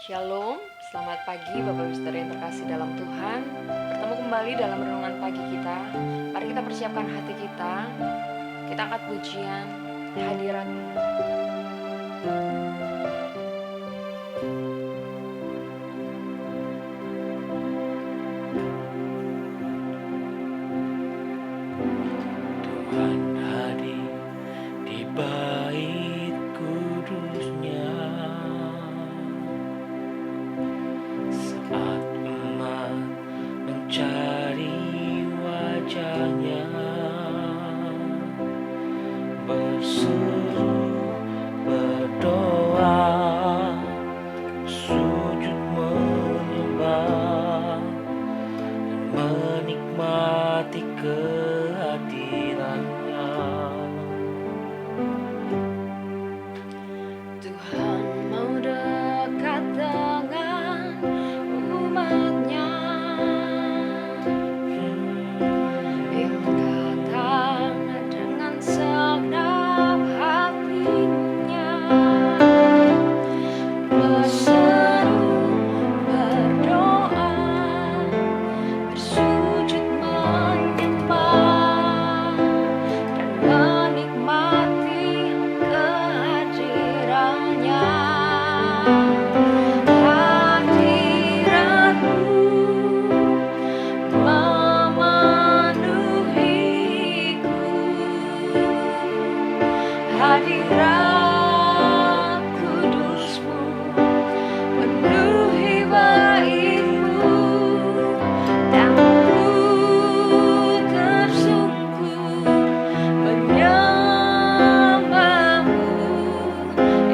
Shalom, selamat pagi Bapak Ibu Saudara yang terkasih dalam Tuhan. Bertemu kembali dalam renungan pagi kita. Mari kita persiapkan hati kita. Kita angkat pujian hadirat-Mu. Tuhan hadir di bait kudusnya saat umat mencari wajahnya, berseru, berdoa, sujud menyembah, menikmati kehadirannya. Tuhan mau dekat dengan umat-Nya yang datang dengan segenap hatinya, berseru, berdoa, bersujud menyembah, dan menikmati kehadirannya. Hadirat-Mu memenuhiku, hadirat kudus-Mu penuhi bait-Mu, dan ku tersungkur menyembah-Mu.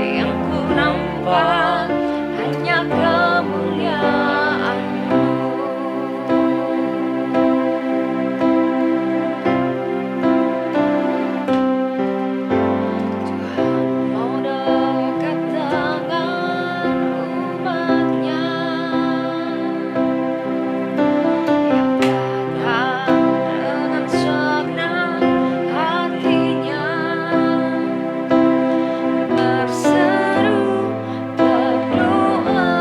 Yang ku nampak hanya kemuliaan-Mu. Tuhan mau dekat dengan umat-Nya yang datang dengan segenap hatinya, berseru, berdoa,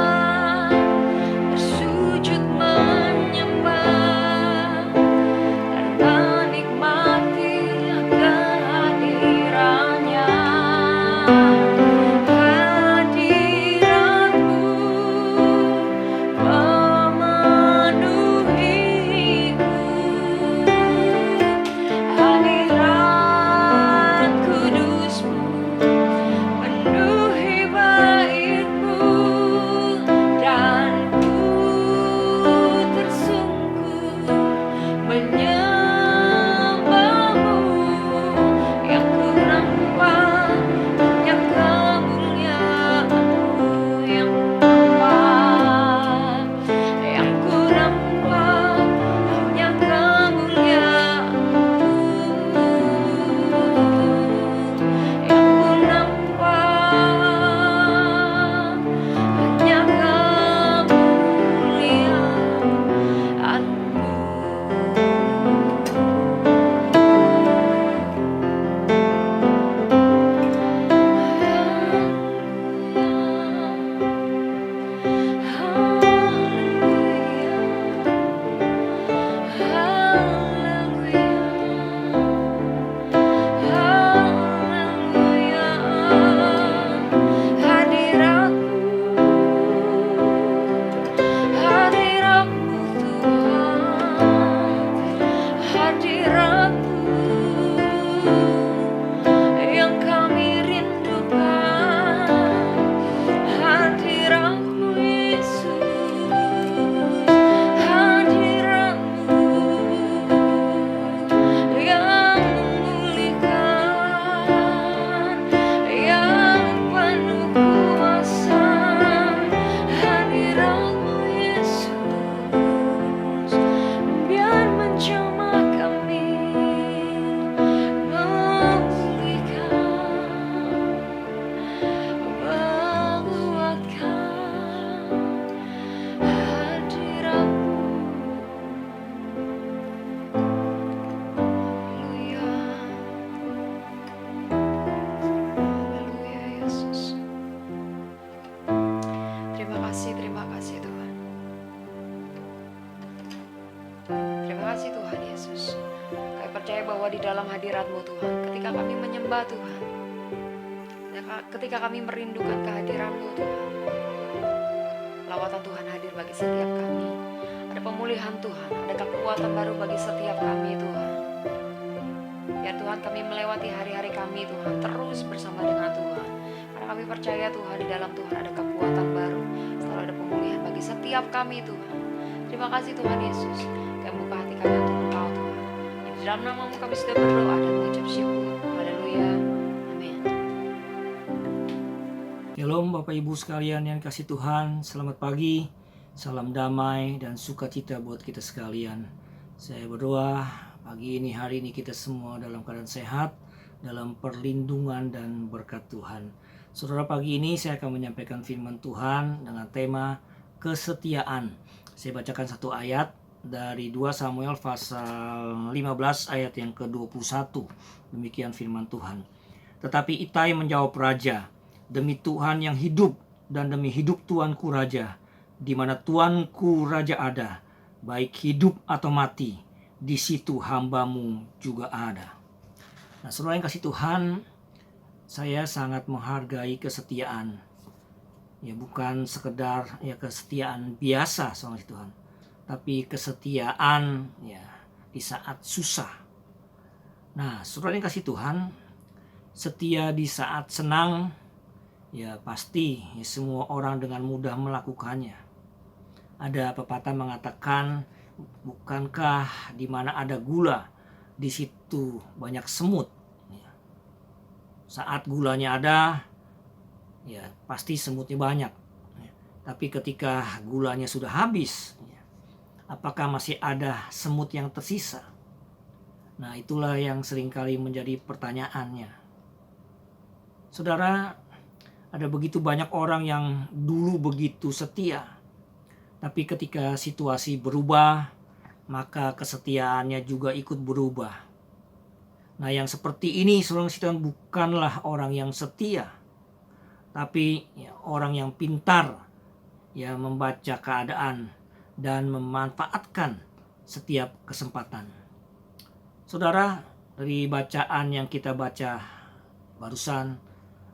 bersujud menyembah, dan menikmati kehadirannya. Hadirat-Mu memenuhiku, hadirat kudus-Mu penuhi bait-Mu, dan ku tersungkur menyembah-Mu. Yang ku nampak hanya kemuliaan-Mu, yang ku nampak hanya kemuliaan-Mu, yang ku nampak hanya yang kami rindukan. Hadirat-Mu Yesus, hadirat-Mu yang memulihkan, yang penuh kuasa. Hadirat-Mu Yesus, biar menjamah kami. percaya bahwa di dalam hadirat-Mu Tuhan, ketika kami menyembah Tuhan, ketika kami merindukan kehadiran-Mu Tuhan, lawatan Tuhan hadir bagi setiap kami. Ada pemulihan Tuhan, ada kekuatan baru bagi setiap kami Tuhan. Biar Tuhan kami melewati hari-hari kami Tuhan, terus bersama dengan Tuhan. Karena kami percaya Tuhan, di dalam Tuhan ada kekuatan baru, selalu ada pemulihan bagi setiap kami Tuhan. Terima kasih Tuhan Yesus, kami buka hati kami untuk Engkau Tuhan. Di dalam nama-Mu kami sudah berdoa dan mengucap syukur. Haleluya. Amin. Shalom Bapak Ibu sekalian yang kasih Tuhan, selamat pagi, salam damai dan sukacita buat kita sekalian. Saya berdoa pagi ini, hari ini kita semua dalam keadaan sehat, dalam perlindungan dan berkat Tuhan. Saudara, pagi ini saya akan menyampaikan firman Tuhan dengan tema kesetiaan. Saya bacakan satu ayat dari 2 Samuel pasal 15 ayat yang ke-21. Demikian firman Tuhan. Tetapi Itai menjawab raja, "Demi Tuhan yang hidup dan demi hidup tuanku raja, di mana tuanku raja ada, baik hidup atau mati, di situ hamba-Mu juga ada." Nah, saudara yang kasih Tuhan, saya sangat menghargai kesetiaan. Ya, bukan sekedar kesetiaan biasa sama Tuhan, tapi kesetiaan ya di saat susah. Nah, saudara yang kasih Tuhan, setia di saat senang, ya pasti ya, semua orang dengan mudah melakukannya. Ada pepatah mengatakan, bukankah di mana ada gula, di situ banyak semut. Ya. Saat gulanya ada, ya pasti semutnya banyak. Ya. Tapi ketika gulanya sudah habis, ya, apakah masih ada semut yang tersisa? Nah, itulah yang seringkali menjadi pertanyaannya. Saudara, ada begitu banyak orang yang dulu begitu setia, tapi ketika situasi berubah, maka kesetiaannya juga ikut berubah. Nah, yang seperti ini saudara sekalian bukanlah orang yang setia, tapi ya, orang yang pintar ya membaca keadaan dan memanfaatkan setiap kesempatan. Saudara, dari bacaan yang kita baca barusan,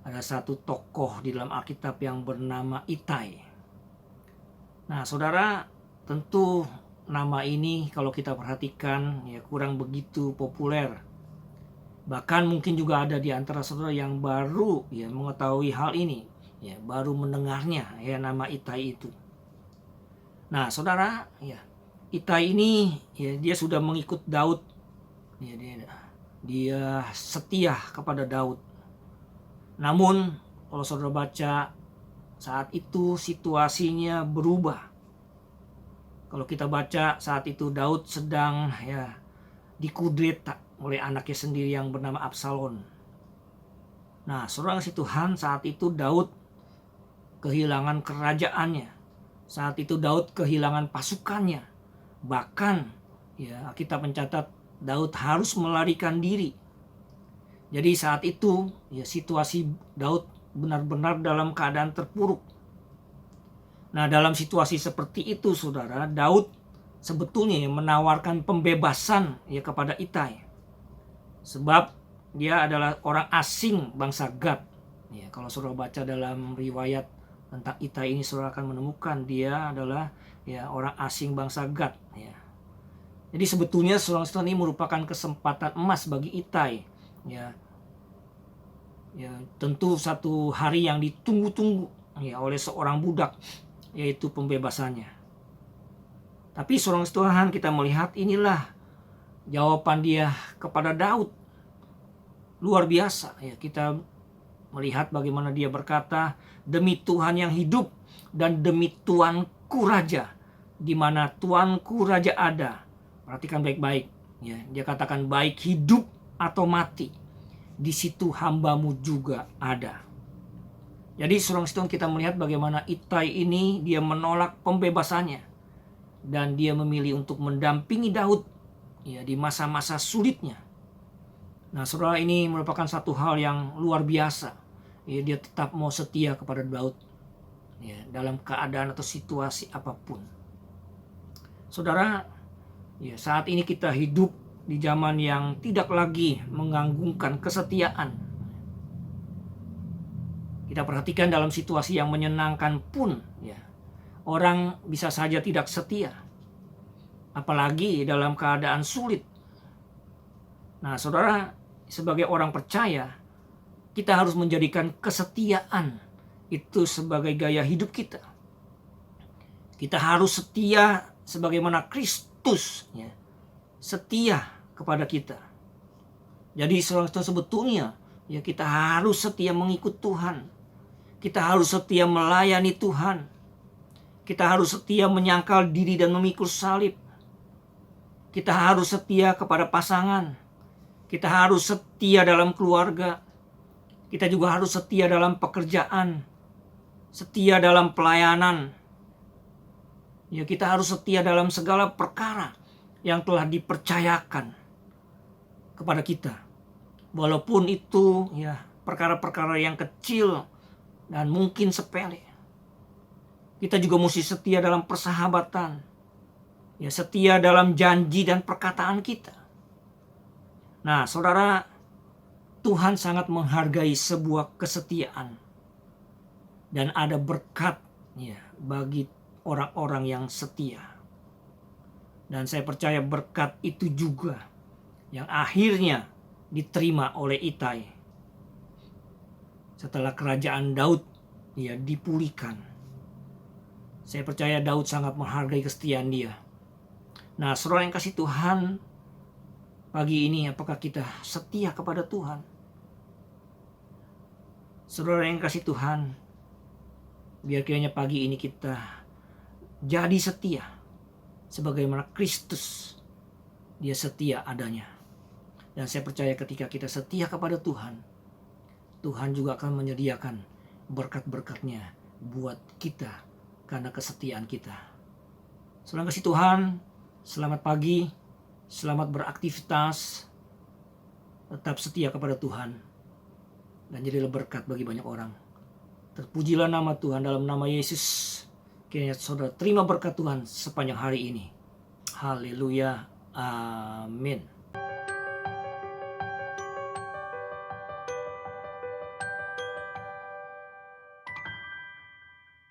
ada satu tokoh di dalam Alkitab yang bernama Itai. Nah, saudara, tentu nama ini kalau kita perhatikan ya kurang begitu populer. Bahkan mungkin juga ada di antara saudara yang baru ya mengetahui hal ini, ya baru mendengarnya ya nama Itai itu. Nah, saudara, ya Itai ini ya dia sudah mengikut Daud. Ya, dia setia kepada Daud. Namun kalau saudara baca, saat itu situasinya berubah. Kalau kita baca saat itu Daud sedang ya dikudeta oleh anaknya sendiri yang bernama Absalom. Nah, saudara kasih Tuhan, saat itu Daud kehilangan kerajaannya. Saat itu Daud kehilangan pasukannya. Bahkan ya kita mencatat Daud harus melarikan diri. Jadi saat itu ya situasi Daud benar-benar dalam keadaan terpuruk. Nah, dalam situasi seperti itu saudara, Daud sebetulnya menawarkan pembebasan ya kepada Itai. Sebab dia adalah orang asing bangsa Gad. Ya, kalau saudara baca dalam riwayat tentang Itai ini, saudara akan menemukan dia adalah ya orang asing bangsa Gad. Ya. Jadi sebetulnya saudara ini merupakan kesempatan emas bagi Itai. Ya, tentu satu hari yang ditunggu-tunggu ya oleh seorang budak, yaitu pembebasannya. Tapi seorang Tuhan, kita melihat inilah jawaban dia kepada Daud. Luar biasa ya, kita melihat bagaimana dia berkata, "Demi Tuhan yang hidup dan demi tuanku raja, di mana tuanku raja ada." Perhatikan baik-baik ya, dia katakan baik hidup atau mati, di situ hamba-Mu juga ada. Jadi seorang Tuhan, kita melihat bagaimana Itai ini dia menolak pembebasannya dan dia memilih untuk mendampingi Daud ya di masa-masa sulitnya. Nah, saudara, ini merupakan satu hal yang luar biasa. Ya, dia tetap mau setia kepada Daud ya dalam keadaan atau situasi apapun. Saudara, ya saat ini kita hidup di zaman yang tidak lagi menganggungkan kesetiaan. Kita perhatikan dalam situasi yang menyenangkan pun, ya, orang bisa saja tidak setia, apalagi dalam keadaan sulit. Nah, saudara, sebagai orang percaya, kita harus menjadikan kesetiaan itu sebagai gaya hidup kita. Kita harus setia sebagaimana Kristus, ya, setia kepada kita. Jadi sebetulnya, ya, kita harus setia mengikut Tuhan. Kita harus setia melayani Tuhan. Kita harus setia menyangkal diri dan memikul salib. Kita harus setia kepada pasangan. Kita harus setia dalam keluarga. Kita juga harus setia dalam pekerjaan. Setia dalam pelayanan. Ya, kita harus setia dalam segala perkara yang telah dipercayakan kepada kita. Walaupun itu, ya, perkara-perkara yang kecil dan mungkin sepele. Kita juga mesti setia dalam persahabatan. Ya, setia dalam janji dan perkataan kita. Nah, saudara, Tuhan sangat menghargai sebuah kesetiaan. Dan ada berkat, ya, bagi orang-orang yang setia. Dan saya percaya berkat itu juga yang akhirnya diterima oleh Itai. Setelah kerajaan Daud, ya, dipulihkan. Saya percaya Daud sangat menghargai kesetiaan dia. Nah, saudara yang kasih Tuhan, pagi ini apakah kita setia kepada Tuhan? Saudara yang kasih Tuhan, biar kiranya pagi ini kita jadi setia sebagaimana Kristus, dia setia adanya. Dan saya percaya ketika kita setia kepada Tuhan, Tuhan juga akan menyediakan berkat-berkatnya buat kita karena kesetiaan kita. Selamat kasih Tuhan, selamat pagi, selamat beraktivitas, tetap setia kepada Tuhan, dan jadilah berkat bagi banyak orang. Terpujilah nama Tuhan dalam nama Yesus. Kiranya saudara terima berkat Tuhan sepanjang hari ini. Haleluya. Amin.